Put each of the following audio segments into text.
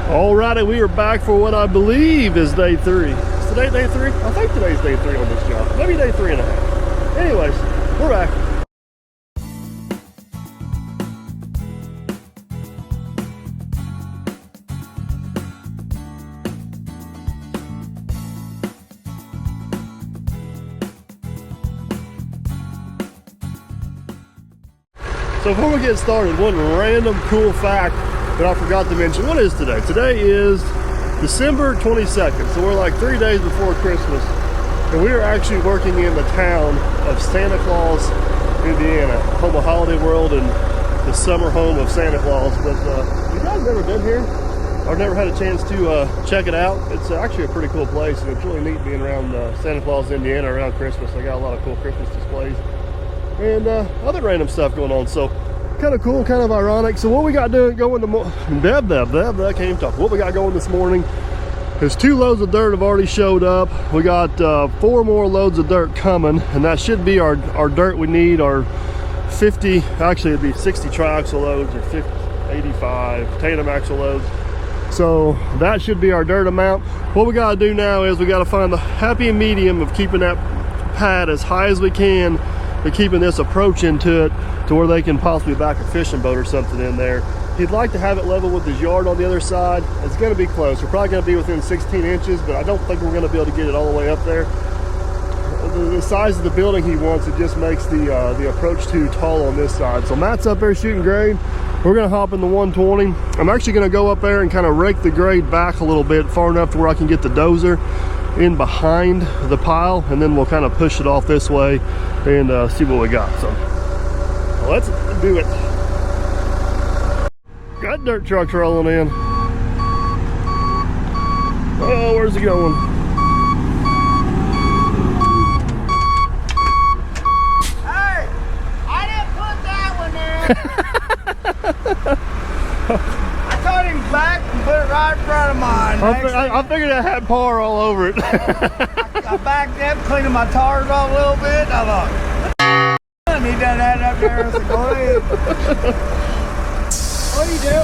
Alrighty, we are back for what I believe is day 3. Is today day 3? I think today's day 3 on this job. Maybe day 3.5. Anyways, we're back. So before we get started, one random cool fact that I forgot to mention. What is today? Today is December 22nd, so we're like 3 days before Christmas, and we are actually working in the town of Santa Claus, Indiana, home of Holiday World and the summer home of Santa Claus. But you guys never been here? I've never had a chance to check it out. It's actually a pretty cool place, and it's really neat being around Santa Claus, Indiana around Christmas. They got a lot of cool Christmas displays and other random stuff going on. So kind of cool, kind of ironic. So what we got going I can't even talk. What we got going this morning is 2 loads of dirt have already showed up. We got 4 more loads of dirt coming, and that should be our dirt we need, our 50, actually it'd be 60 triaxle loads or 50, 85 tandem axle loads. So that should be our dirt amount. What we got to do now is we got to find the happy medium of keeping that pad as high as we can, but keeping this approach into it to where they can possibly back a fishing boat or something in there. He'd like to have it level with his yard on the other side. It's going to be close. We're probably going to be within 16 inches, but I don't think we're going to be able to get it all the way up there. The size of the building he wants, it just makes the approach too tall on this side. So Matt's up there shooting grade. We're going to hop in the 120. I'm actually going to go up there and kind of rake the grade back a little bit, far enough to where I can get the dozer in behind the pile, and then we'll kind of push it off this way and see what we got. So let's do it. Got dirt trucks rolling in. Oh, where's it going? Hey, I didn't put that one there. I told him back and put it right in front of mine. I figured I had par all over it. I backed up, cleaning my tires off a little bit. I thought, and he done that up there. I said, go ahead. What do you do?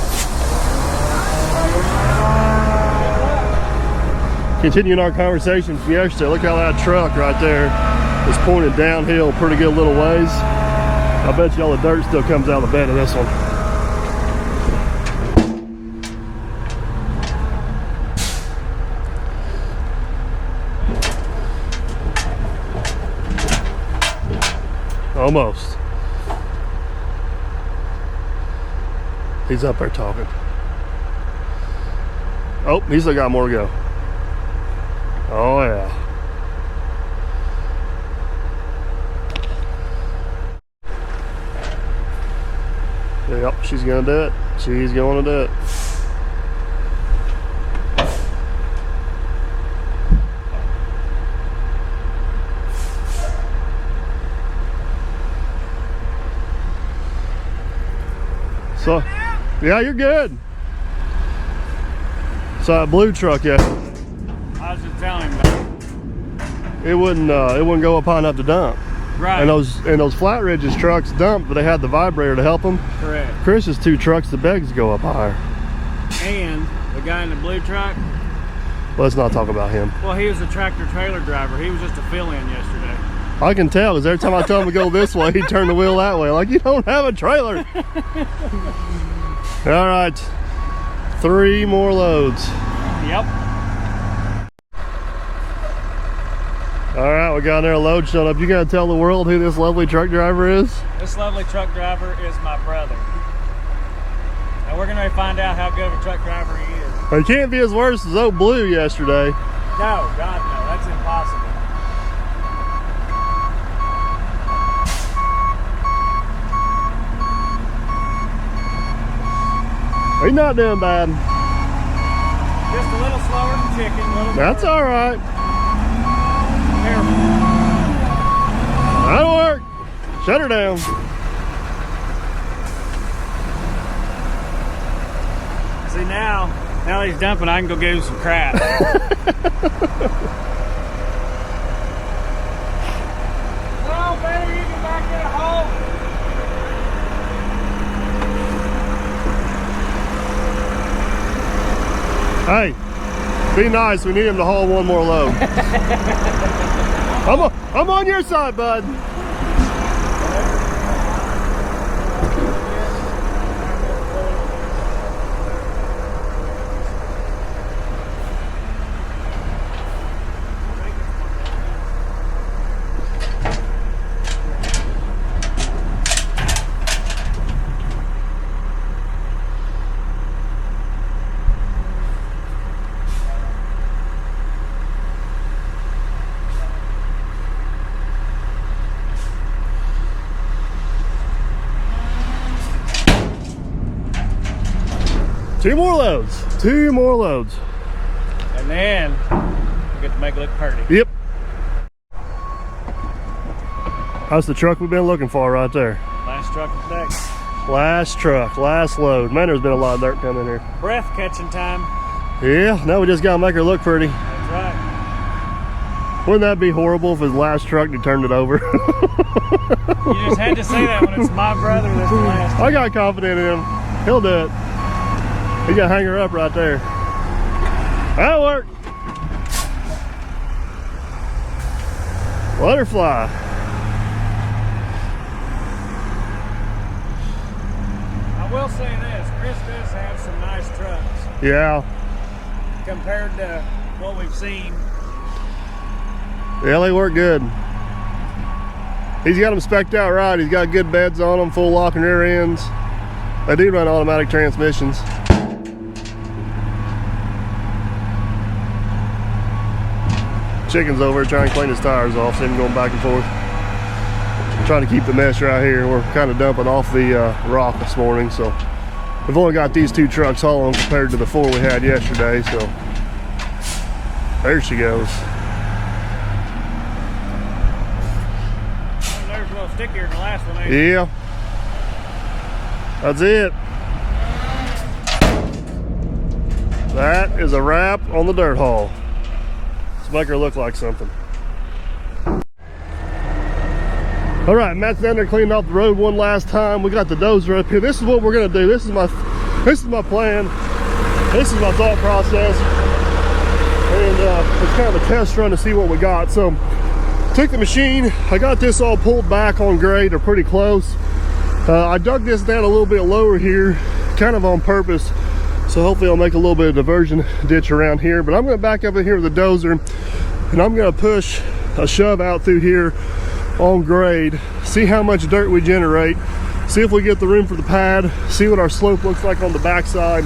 Continuing our conversation from yesterday, look how that truck right there is pointed downhill pretty good little ways. I bet you all the dirt still comes out of the bed of this one. Almost. He's up there talking. Oh, he's still got more to go. Oh yeah. Yep, she's gonna do it. She's going to do it. So, yeah, you're good. So that blue truck, yeah. I was just telling him that It wouldn't go up high enough to dump. right. And those Flat Ridges trucks dump, but they had the vibrator to help them. Correct. Chris's 2 trucks, the begs go up higher. And the guy in the blue truck, Let's not talk about him. well, he was a tractor trailer driver. He was just a fill-in yesterday. I can tell, because every time I tell him to go this way, he turned the wheel that way. Like, you don't have a trailer. All right, 3 more loads. Yep. All right, we got another load showing up. You gotta tell the world who this lovely truck driver is. This lovely truck driver is my brother. And we're gonna find out how good of a truck driver he is. He can't be as worse as old Blue yesterday. No, God no, that's impossible. He's not doing bad. Just a little slower than chicken. That's all right. Careful. That'll work. Shut her down. See now that he's dumping, I can go give him some crap. No, better you can back in a hole. Hey, be nice. We need him to haul one more load. I'm on your side, bud. Two more loads. Two more loads. And then we get to make it look pretty. Yep. That's the truck we've been looking for right there. Last truck of the day. Last truck, last load. Man, there's been a lot of dirt coming in here. Breath catching time. Yeah, now we just gotta make her look pretty. That's right. Wouldn't that be horrible if his last truck he turned it over? You just had to say that when it's my brother that's the last. I got confident in him. He'll do it. He got to hang her up right there. That'll work. Let her fly. I will say this, Chris does have some nice trucks Yeah. compared to what we've seen. Yeah, they work good. He's got them spec'd out right. He's got good beds on them, full lock and rear ends. They do run automatic transmissions. Chicken's over here trying to clean his tires off, see him going back and forth. Trying to keep the mess right here. We're kind of dumping off the rock this morning, so we've only got these two trucks hauling compared to the 4 we had yesterday, so there she goes. There's a little stickier than the last one, ain't it? Yeah, that's it. That is a wrap on the dirt haul. Let's make her look like something. All right, Matt's down there cleaning off the road one last time. We got the dozer up here. This is what we're gonna do. This is my plan. This is my thought process. And it's kind of a test run to see what we got. So, took the machine. I got this all pulled back on grade, or pretty close. I dug this down a little bit lower here, kind of on purpose. So hopefully I'll make a little bit of diversion ditch around here. But I'm gonna back up in here with the dozer, and I'm gonna push a shove out through here on grade, see how much dirt we generate, see if we get the room for the pad, see what our slope looks like on the backside,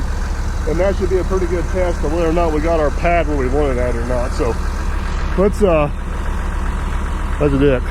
and that should be a pretty good test of whether or not we got our pad where we want it at or not. So let's do it.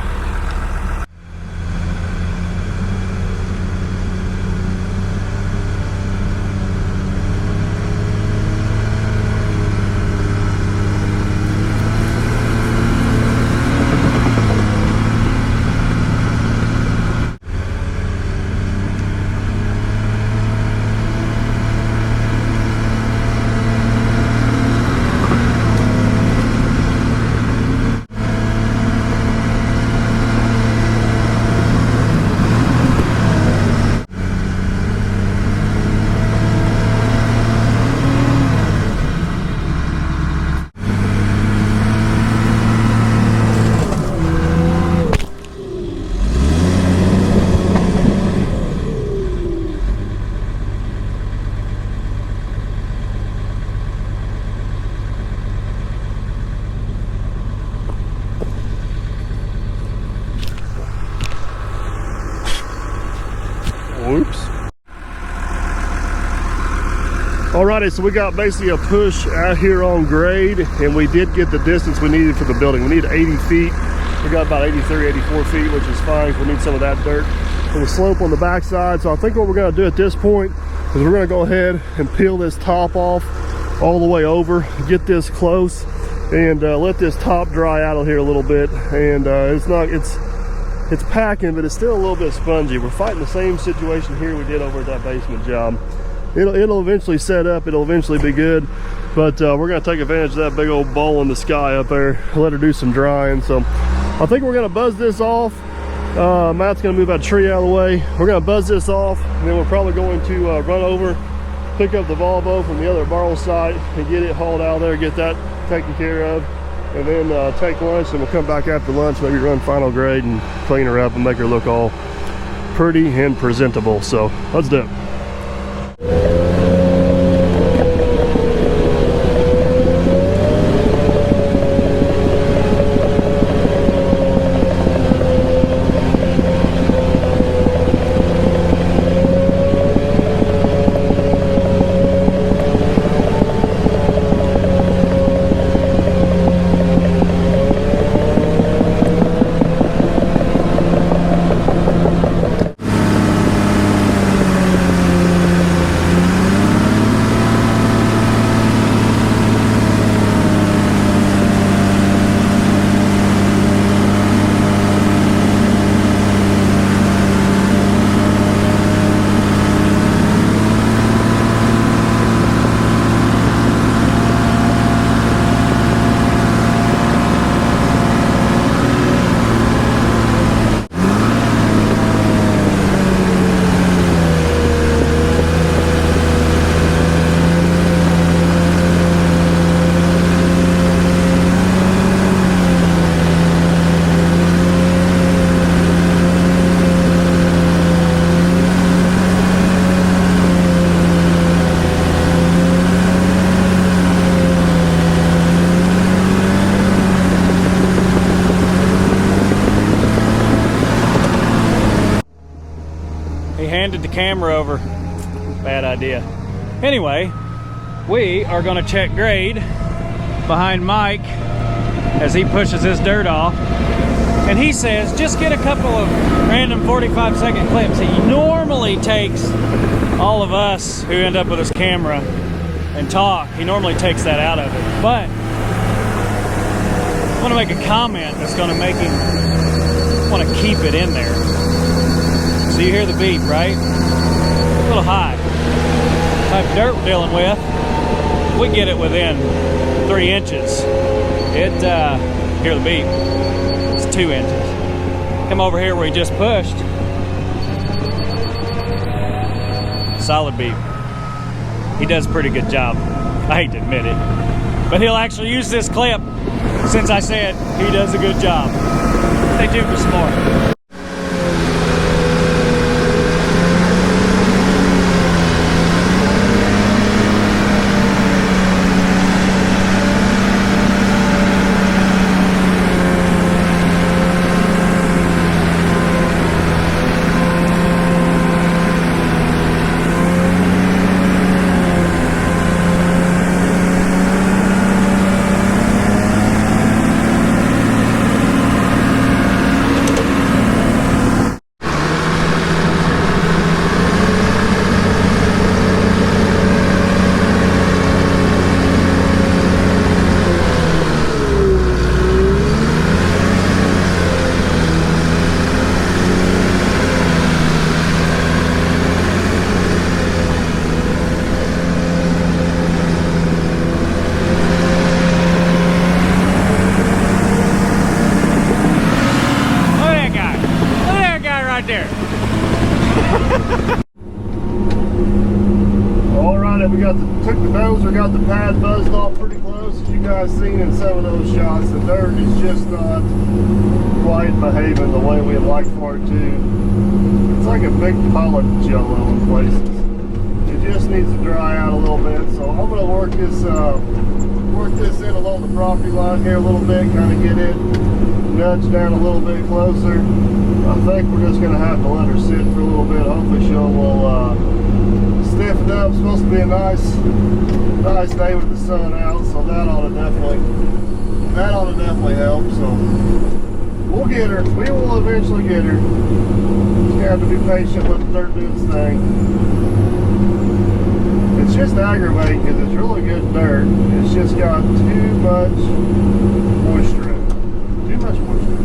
Whoops. Alrighty, so we got basically a push out here on grade, and we did get the distance we needed for the building. We need 80 feet. We got about 83, 84 feet, which is fine. We need some of that dirt for the slope on the backside. So I think what we're gonna do at this point is we're gonna go ahead and peel this top off all the way over, get this close, and let this top dry out of here a little bit. And it's packing, but it's still a little bit spongy. We're fighting the same situation here we did over at that basement job. It'll eventually set up, it'll eventually be good, but we're gonna take advantage of that big old bowl in the sky up there, let her do some drying. So I think we're gonna buzz this off. Matt's gonna move that tree out of the way. We're gonna buzz this off, and then we're probably going to run over pick up the Volvo from the other borrow site and get it hauled out there, get that taken care of, and then take lunch, and we'll come back after lunch, maybe run final grade and clean her up and make her look all pretty and presentable. So let's do it. Handed the camera over. Bad idea. Anyway, we are going to check grade behind Mike as he pushes his dirt off. And he says, just get a couple of random 45-second clips. He normally takes all of us who end up with his camera and talk. He normally takes that out of it. But I want to make a comment that's going to make him want to keep it in there. So you hear the beep, right? A little high. The type of dirt we're dealing with, we get it within 3 inches. Hear the beep. It's 2 inches. Come over here where he just pushed. Solid beep. He does a pretty good job. I hate to admit it. But he'll actually use this clip since I said he does a good job. Stay tuned for some more. Took the dozer, got the pad buzzed off pretty close. As you guys seen in some of those shots, the dirt is just not quite behaving the way we'd like for it to. It's like a big pile of jello in places. It just needs to dry out a little bit. So I'm going to work this in along the property line here a little bit, kind of get it nudged down a little bit closer. I think we're just going to have to let her sit for a little bit. Hopefully she will stiffened up. It's supposed to be a nice day with the sun out, so that ought to definitely help. So we'll get her. We will eventually get her. Just have to be patient, let the dirt do its thing. It's just aggravating because it's really good dirt. It's just got too much moisture in it. Too much moisture.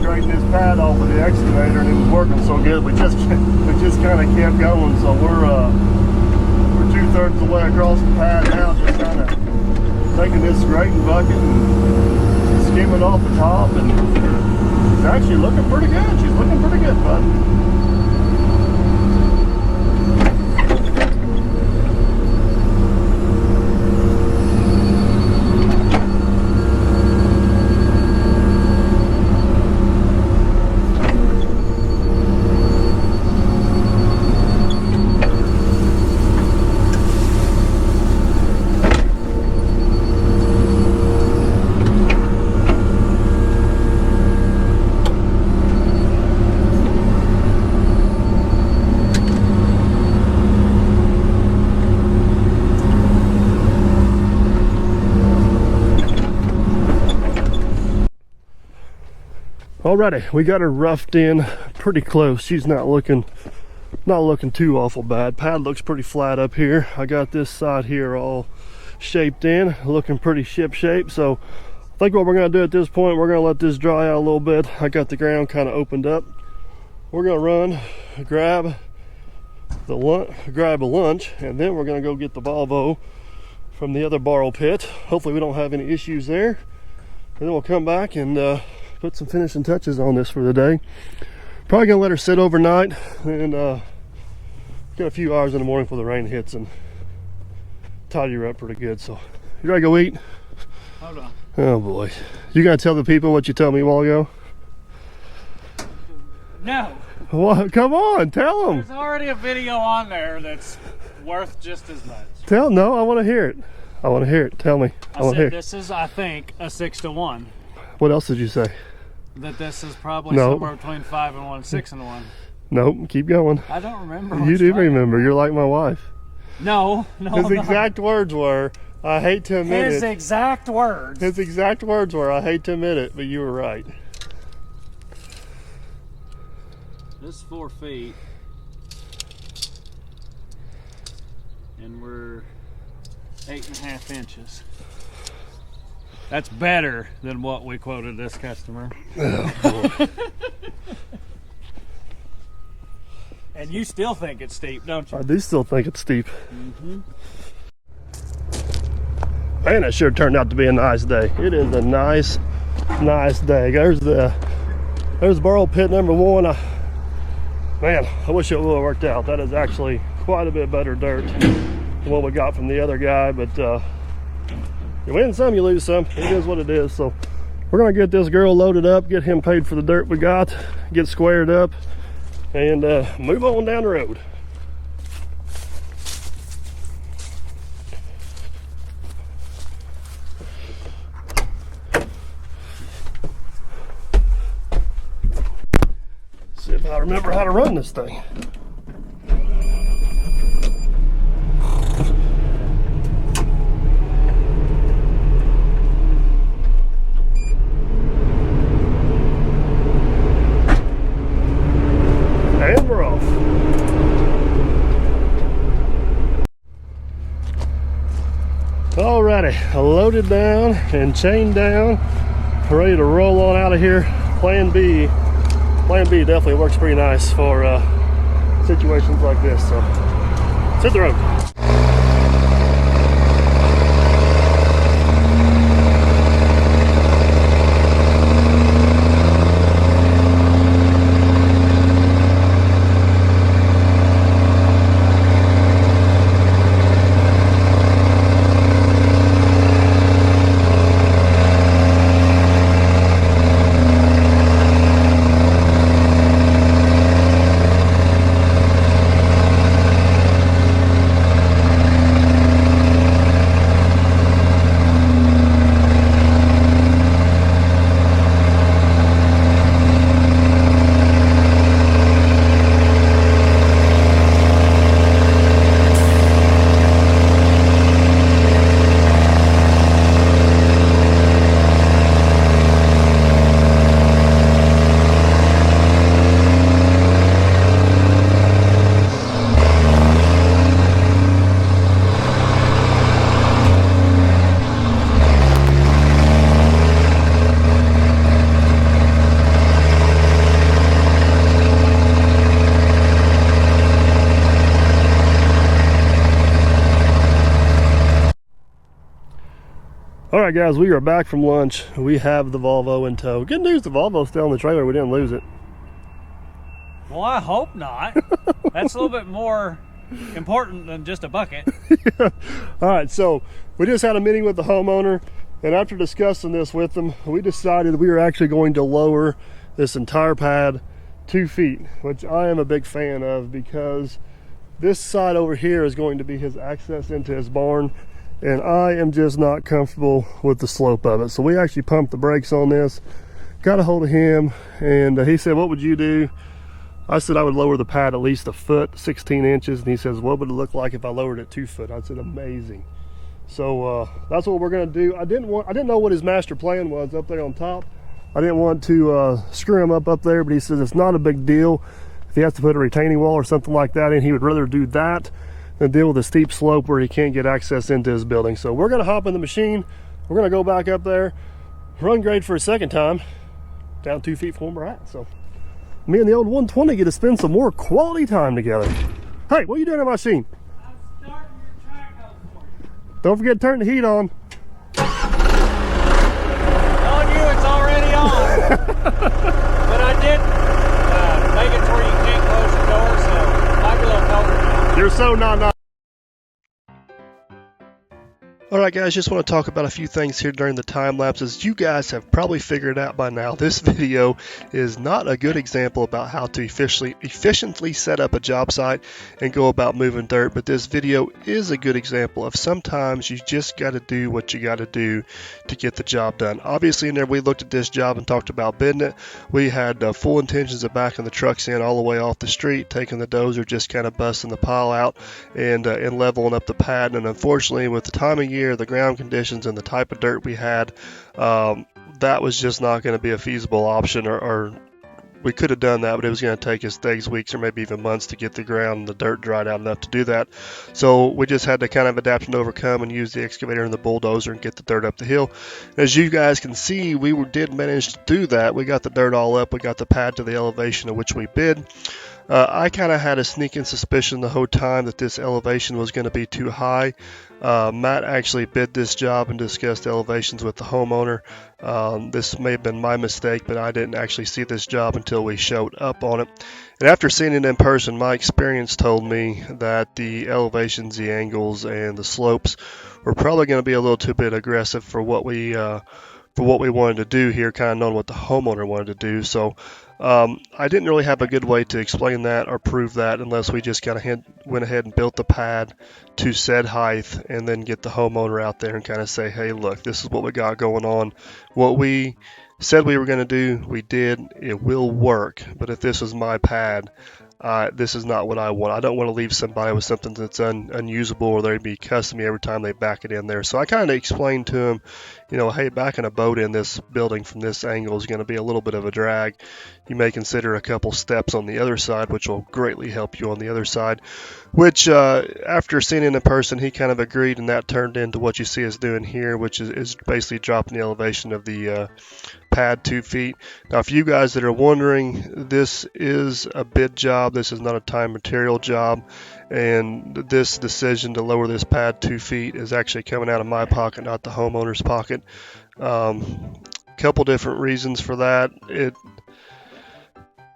grading this pad off with the excavator, and it was working so good. We just kind of kept going. So we're 2/3 of the way across the pad now, just kind of taking this grading bucket and skimming off the top, and it's actually looking pretty good. She's looking pretty good, bud. Alrighty, we got her roughed in pretty close. She's not looking too awful bad. Pad looks pretty flat up here. I got this side here all shaped in, looking pretty ship shape. So I think what we're gonna do at this point, we're gonna let this dry out a little bit. I got the ground kind of opened up. We're gonna run, grab a lunch, and then we're gonna go get the Volvo from the other borrow pit. Hopefully we don't have any issues there. And then we'll come back and put some finishing touches on this for the day. Probably gonna let her sit overnight and get a few hours in the morning before the rain hits and tidy her up pretty good. So you ready to go eat? Hold on. Oh boy. You gotta tell the people what you told me a while ago? No. What? Come on, tell them. There's already a video on there that's worth just as much. No, I want to hear it. I want to hear it. Tell me. I want to hear said it. this is, I think, a 6-to-1. What else did you say? That this is probably No. somewhere between 5 and 1, 6 and 1. Nope, keep going. I don't remember. You do remember. You're like my wife. No, His I'm not. exact words were, I hate to admit His it. exact words. His exact words were, I hate to admit it, but you were right. This is 4 feet. And we're 8.5 inches. That's better than what we quoted this customer. Oh, boy. And you still think it's steep, don't you? I do still think it's steep. Man, it sure turned out to be a nice day. It is a nice day. There's borrow pit number 1. Man, I wish it would have worked out. That is actually quite a bit better dirt than what we got from the other guy, but you win some, you lose some. It is what it is. So we're gonna get this girl loaded up, get him paid for the dirt we got, get squared up, and move on down the road. See if I remember how to run this thing. And we're off. Alrighty, loaded down and chained down, ready to roll on out of here. Plan B definitely works pretty nice for situations like this. So let's hit the road. All right, guys, we are back from lunch. We have the Volvo in tow. Good news, the Volvo's still in the trailer. We didn't lose it. Well, I hope not. That's a little bit more important than just a bucket. All right, so we just had a meeting with the homeowner, and after discussing this with them, we decided we are actually going to lower this entire pad 2 feet, which I am a big fan of, because this side over here is going to be his access into his barn, and I am just not comfortable with the slope of it. So we actually pumped the brakes on this, got a hold of him, and he said, what would you do? I said I would lower the pad at least a foot, 16 inches, and he says, what would it look like if I lowered it 2 foot? I said, amazing. So that's what we're gonna do. I didn't know what his master plan was up there on top. I didn't want to screw him up there, but he says it's not a big deal. If he has to put a retaining wall or something like that in, he would rather do that than deal with a steep slope where he can't get access into his building. So we're gonna hop in the machine. We're gonna go back up there, run grade for a second time, down 2 feet from where we're at. So me and the old 120 get to spend some more quality time together. Hey, what are you doing in my machine? I'm starting your track hose for you. Don't forget to turn the heat on. Telling you it's already on. But I did make it to where you can't close the door, so it might be a little colder now. You're so not. All right, guys, just want to talk about a few things here during the time lapses. You guys have probably figured out by now, this video is not a good example about how to efficiently set up a job site and go about moving dirt, but this video is a good example of sometimes you just got to do what you got to do to get the job done. Obviously, in there, we looked at this job and talked about bidding it. We had full intentions of backing the trucks in all the way off the street, taking the dozer, just kind of busting the pile out and leveling up the pad. And unfortunately, with the time of year, the ground conditions, and the type of dirt we had, that was just not going to be a feasible option, or we could have done that, but it was going to take us days, weeks, or maybe even months to get the ground and the dirt dried out enough to do that. So we just had to kind of adapt and overcome and use the excavator and the bulldozer and get the dirt up the hill. As you guys can see, we did manage to do that. We got the dirt all up. We got the pad to the elevation at which we bid. I kind of had a sneaking suspicion the whole time that this elevation was going to be too high. Matt actually bid this job and discussed elevations with the homeowner. This may have been my mistake, but I didn't actually see this job until we showed up on it. And after seeing it in person, my experience told me that the elevations, the angles, and the slopes were probably going to be a little too bit aggressive for what we wanted to do here, kind of knowing what the homeowner wanted to do. So I didn't really have a good way to explain that or prove that unless we just kind of went ahead and built the pad to said height and then get the homeowner out there and kind of say, hey, look, this is what we got going on. What we said we were going to do, we did. It will work. But if this was my pad, this is not what I want. I don't want to leave somebody with something that's unusable, or they'd be cussing me every time they back it in there. So I kind of explained to him, hey, backing a boat in this building from this angle is going to be a little bit of a drag. You may consider a couple steps on the other side, which will greatly help you on the other side, which after seeing it in person, he kind of agreed, and that turned into what you see us doing here, which is basically dropping the elevation of the pad 2 feet. Now, if you guys that are wondering, this is a bid job. This is not a time material job, and this decision to lower this pad 2 feet is actually coming out of my pocket, not the homeowner's pocket. Couple different reasons for that.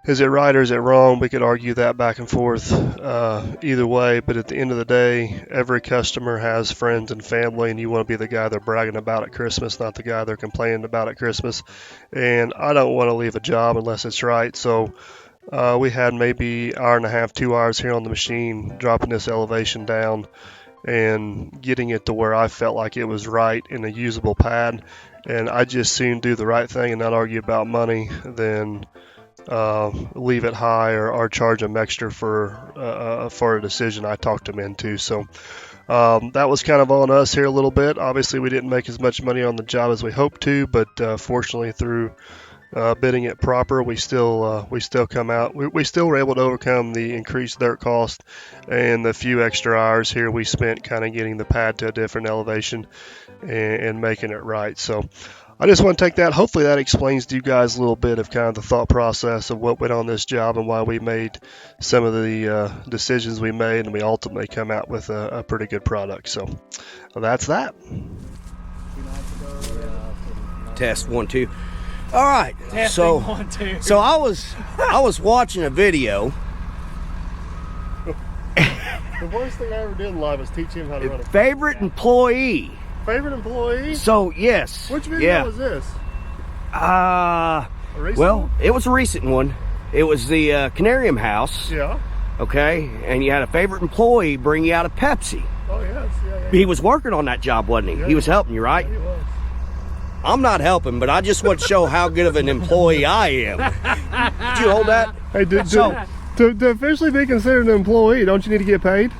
Is it right or is it wrong? We could argue that back and forth either way, but at the end of the day, every customer has friends and family, and you want to be the guy they're bragging about at Christmas, not the guy they're complaining about at Christmas. And I don't want to leave a job unless it's right. So we had maybe an hour and a half, 2 hours here on the machine, dropping this elevation down and getting it to where I felt like it was right in a usable pad. And I just soon do the right thing and not argue about money than leave it high or charge them extra for a decision I talked them into. So that was kind of on us here a little bit. Obviously, we didn't make as much money on the job as we hoped to, but fortunately, through bidding it proper, we still come out. We still were able to overcome the increased dirt cost and the few extra hours here we spent kind of getting the pad to a different elevation and making it right. So I just want to take that. Hopefully that explains to you guys a little bit of kind of the thought process of what went on this job and why we made some of the decisions we made, and we ultimately come out with a pretty good product. So that's that. 2 nights ago, Test 1 2. All right. Testing 1 2. So I was watching a video. The worst thing I ever did in life was teach him how to run a Favorite employee. favorite employee. So yes. Which video yeah. was this? A recent well, one? it was a recent one. It was the Canarium House. Yeah. Okay, and you had a favorite employee bring you out a Pepsi. Oh yes. Yeah. He was working on that job, wasn't he? Yeah. He was helping you, right? Yeah, he was. I'm not helping, but I just want to show how good of an employee I am. Did you hold that? Hey, to officially be considered an employee, don't you need to get paid?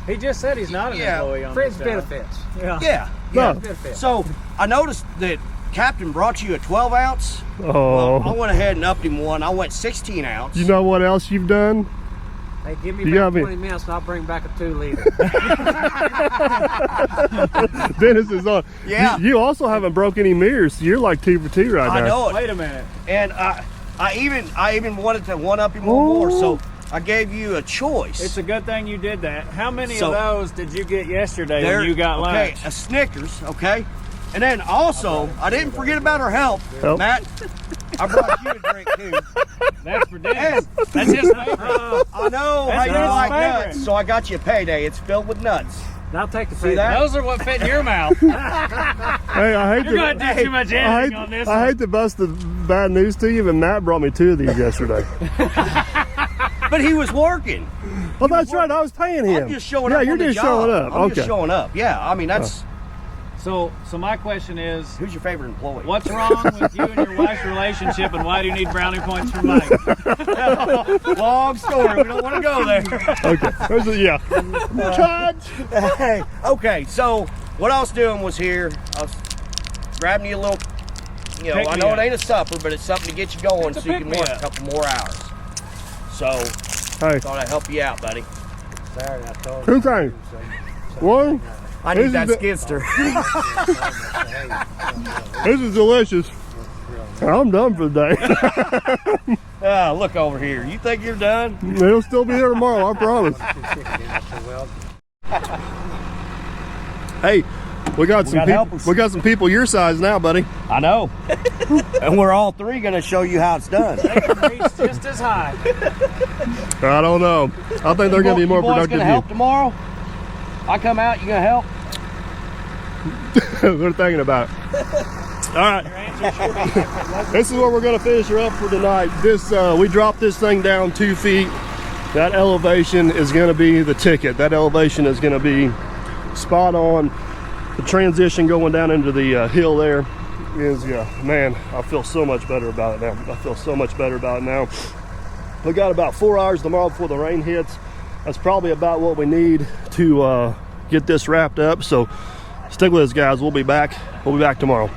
He just said he's not an employee on Friends this job. benefits. Yeah. No. So I noticed that Captain brought you a 12 ounce. Oh. Well, I went ahead and upped him one. I went 16 ounce. You know what else you've done? Hey, give me You about got me. 20 minutes and I'll bring back a 2-liter. Dennis is on. Yeah. You also haven't broke any mirrors. So you're like 2 for 2 right now. I know it. Wait a minute. And I even wanted to one up him one more. So I gave you a choice. It's a good thing you did that. How many So- of those did you get yesterday There- when you got okay, lunch? a Snickers, okay? And then also, I didn't forget about her help. Help. Matt, I brought you a drink too. That's for Dennis. That's his favorite. I know That's how you his like favorite. nuts, so I got you a payday. It's filled with nuts. I'll take the See that? Those are what fit in your mouth. Hey, I hate You're going to do too much editing on this one. I hate to bust the bad news to you, but Matt brought me 2 of these yesterday. But he was working. Well, that's right. I was paying him. I'm just showing yeah, up. you're on the just job. showing up. I'm okay. just showing up. Yeah, I mean that's. So my question is, Who's your favorite employee? what's wrong with you and your wife's relationship, and why do you need brownie points from Mike? Long story. We don't want to go there. Okay. Yeah. Cut. Hey, okay, so what I was doing was here. I was grabbing you a little. You know, Pick I me know up. it ain't a supper, but it's something to get you going, It's a so you can pick me work a up. couple more hours. So Hey, thought I'd help you out, buddy. Saturday, I told 2 things. One, I This need is that the- skidster. this is delicious. I'm done for the day. Look over here. You think you're done? It'll still be here tomorrow, I promise. Hey, we got some got people. helpers. We got some people your size now, buddy. I know. And we're all three going to show you how it's done. He's just as high. I don't know. I think they're going to be more You boys productive gonna than help tomorrow? I come out, you going to help? you. They're thinking about it. All right. This is where we're going to finish her up for tonight. This we dropped this thing down 2 feet. That elevation is going to be the ticket. That elevation is going to be spot on. The transition going down into the hill there is, man, I feel so much better about it now. I feel so much better about it now. We got about 4 hours tomorrow before the rain hits. That's probably about what we need to get this wrapped up. So stick with us, guys. We'll be back. We'll be back tomorrow.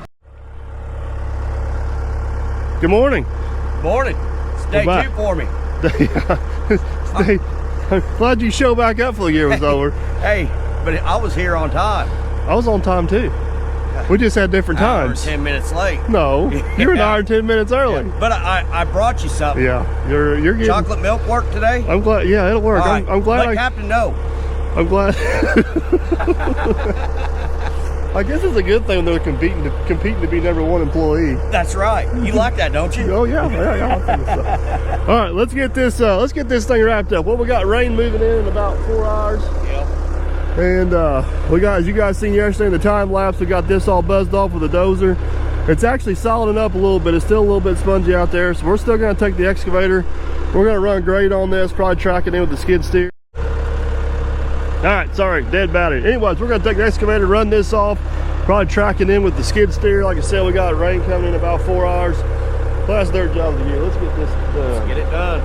Good morning. Morning. It's day We're back. 2 for me. Glad you show back up for the year was over. Hey, but I was here on time. I was on time too. We just had different Hour and times. 10 minutes late. No, you're an Yeah. hour and 10 minutes early. But I brought you something. Yeah, you're getting. Chocolate milk work today? I'm glad. Yeah, it'll work. All right. I'm glad. Let Captain know. I'm glad. I guess it's a good thing they're competing to be #1 employee. That's right. You like that, don't you? Oh yeah. I think so. All right, let's get this thing wrapped up. Well, we got rain moving in about 4 hours. Yep. And we got, as you guys seen yesterday in the time lapse, we got this all buzzed off with a dozer. It's actually soliding up a little bit. It's still a little bit spongy out there, so we're still going to take the excavator. We're going to run grade on this, probably track it in with the skid steer. All right, sorry, dead battery. Anyways, we're going to take the excavator, run this off, probably track it in with the skid steer. Like I said, we got rain coming in about 4 hours. Last third job of the year. Let's get this done. Get it done.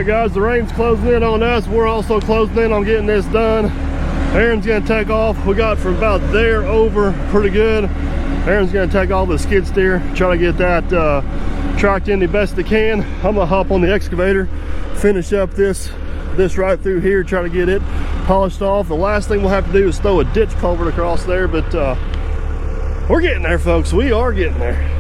right, guys, the rain's closing in on us. We're also closing in on getting this done. Aaron's gonna take off. We got from about there over pretty good. Aaron's gonna take all the skid steer, try to get that tracked in the best they can. I'm gonna hop on the excavator, finish up this right through here, try to get it polished off. The last thing we'll have to do is throw a ditch culvert across there, but we're getting there, folks. We are getting there.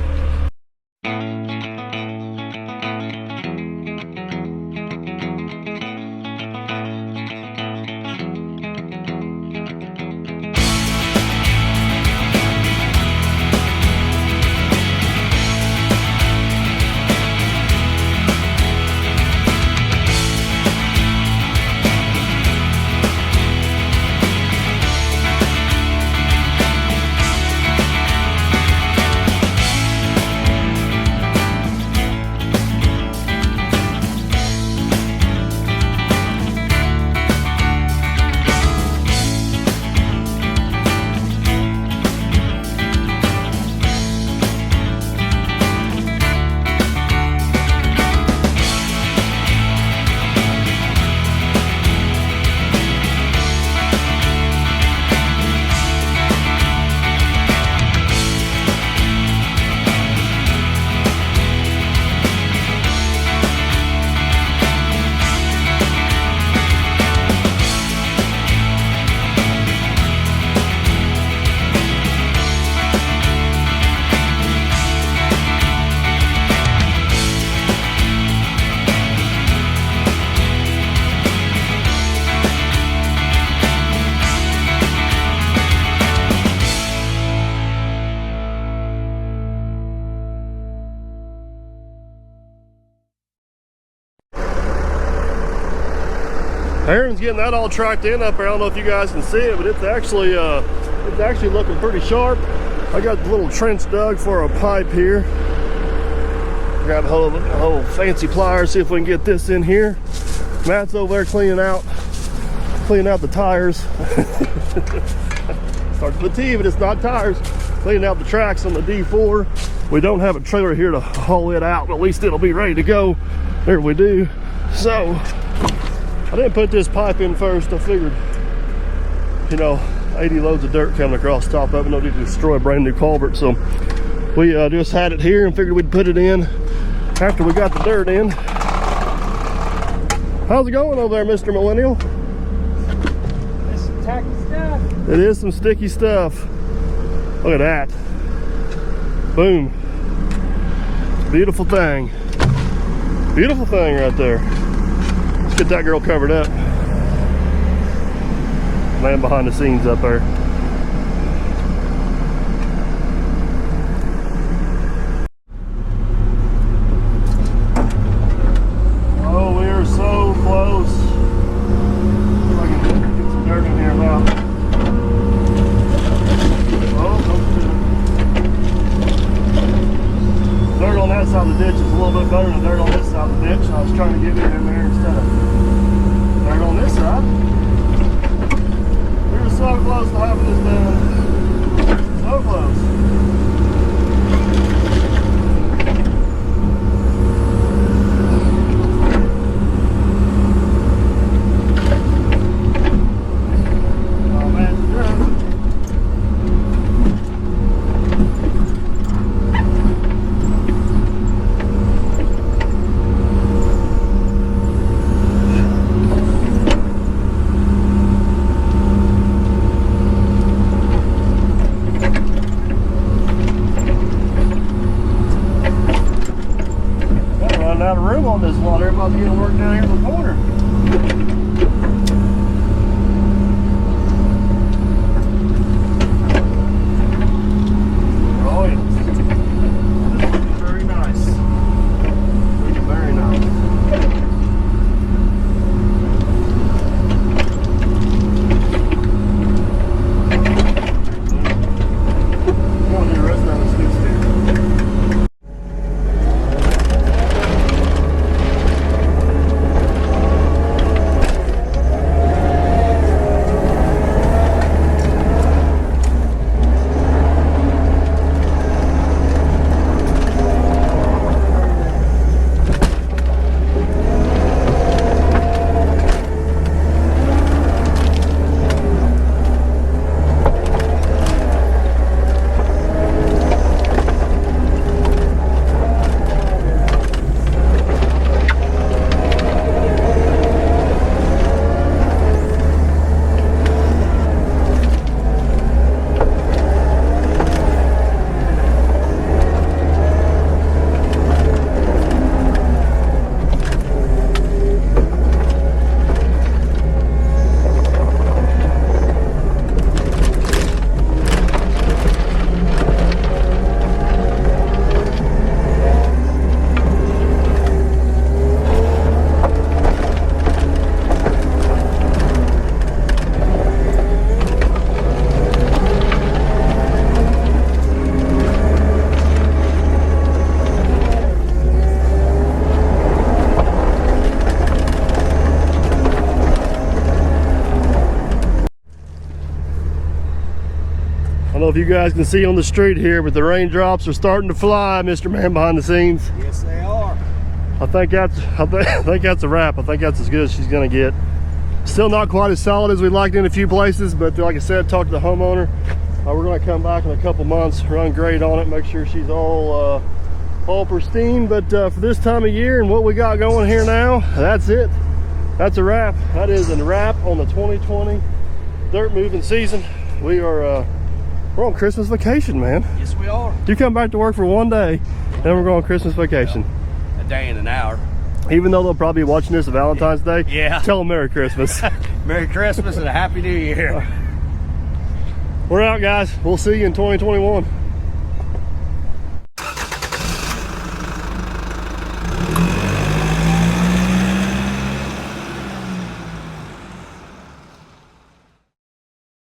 Aaron's getting that all tracked in up there. I don't know if you guys can see it, but it's actually looking pretty sharp. I got the little trench dug for a pipe here. Got a whole fancy pliers, see if we can get this in here. Matt's over there cleaning out the tires. Starts with a T, but it's not tires. Cleaning out the tracks on the D4. We don't have a trailer here to haul it out, but at least it'll be ready to go. There we do. So I didn't put this pipe in first. I figured, 80 loads of dirt coming across the top of it. No need to destroy a brand new culvert. So we just had it here and figured we'd put it in after we got the dirt in. How's it going over there, Mr. Millennial? It's some tacky stuff. It is some sticky stuff. Look at that. Boom. Beautiful thing. Beautiful thing right there. Let's get that girl covered up. Man behind the scenes up there. Oh, we are so close. See if I can get some dirt in here now. Dirt on that side of the ditch is a little bit better than dirt on this side of the ditch. I was trying to get it in there instead of dirt on this side. We were so close to having this done. So close. Out of room on this lot. Everybody's getting work down here in the corner. Oh yeah. This is very nice. Very nice. I'm gonna do the rest of the skid steer. if you guys can see on the street here, but the raindrops are starting to fly, Mr. Man behind the scenes. Yes, they are. I think that's a wrap. I think that's as good as she's gonna get. Still not quite as solid as we'd like in a few places, but like I said, talk to the homeowner. We're gonna come back in a couple months, run grade on it, make sure she's all pristine. But for this time of year and what we got going here now, that's it. That's a wrap. That is a wrap on the 2020 dirt moving season. We're on Christmas vacation, man. Yes, we are. You come back to work for one day, then we're going on Christmas vacation. A day and an hour. Even though they'll probably be watching this on Valentine's Day, Yeah. tell them Merry Christmas. Merry Christmas and a Happy New Year. We're out, guys. We'll see you in 2021.